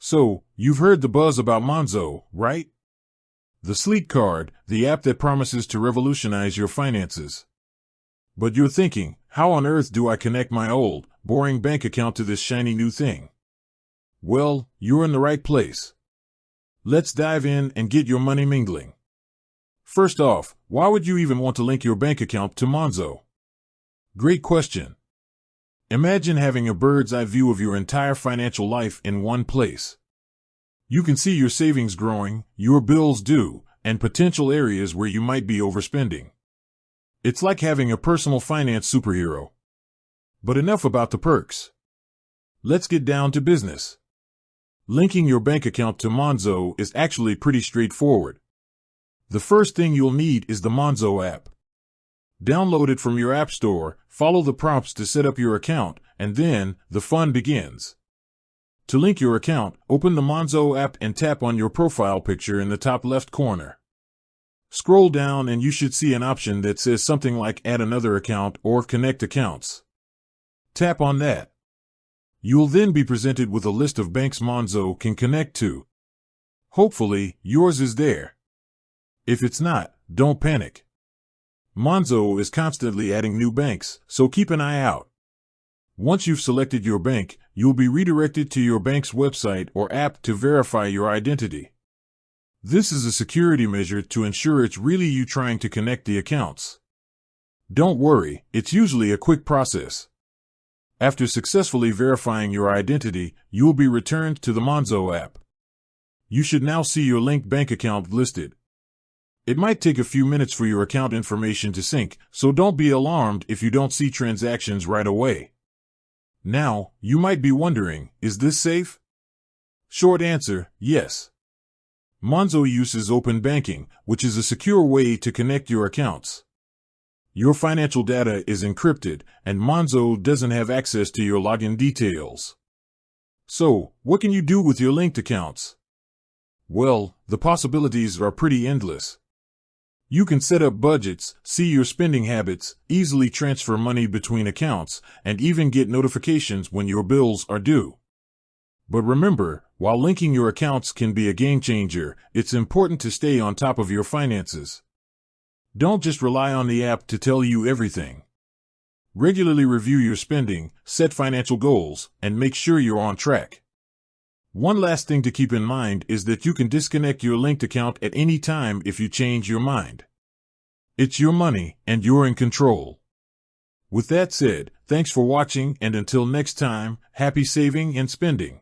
So, you've heard the buzz about Monzo, right? The sleek card, the app that promises to revolutionize your finances. But you're thinking, how on earth do I connect my old, boring bank account to this shiny new thing? Well, you're in the right place. Let's dive in and get your money mingling. First off, why would you even want to link your bank account to Monzo? Great question. Imagine having a bird's eye view of your entire financial life in one place. You can see your savings growing, your bills due, and potential areas where you might be overspending. It's like having a personal finance superhero. But enough about the perks. Let's get down to business. Linking your bank account to Monzo is actually pretty straightforward. The first thing you'll need is the Monzo app. Download it from your app store, follow the prompts to set up your account, and then the fun begins. To link your account, open the Monzo app and tap on your profile picture in the top left corner. Scroll down and you should see an option that says something like Add another account or Connect accounts. Tap on that. You'll then be presented with a list of banks Monzo can connect to. Hopefully, yours is there. If it's not, don't panic. Monzo is constantly adding new banks, so keep an eye out. Once you've selected your bank, you'll be redirected to your bank's website or app to verify your identity. This is a security measure to ensure it's really you trying to connect the accounts. Don't worry, it's usually a quick process. After successfully verifying your identity, you'll be returned to the Monzo app. You should now see your linked bank account listed. It might take a few minutes for your account information to sync, so don't be alarmed if you don't see transactions right away. Now, you might be wondering, is this safe? Short answer, yes. Monzo uses open banking, which is a secure way to connect your accounts. Your financial data is encrypted, and Monzo doesn't have access to your login details. So, what can you do with your linked accounts? Well, the possibilities are pretty endless. You can set up budgets, see your spending habits, easily transfer money between accounts, and even get notifications when your bills are due. But remember, while linking your accounts can be a game changer, it's important to stay on top of your finances. Don't just rely on the app to tell you everything. Regularly review your spending, set financial goals, and make sure you're on track. One last thing to keep in mind is that you can disconnect your linked account at any time if you change your mind. It's your money, and you're in control. With that said, thanks for watching, and until next time, happy saving and spending.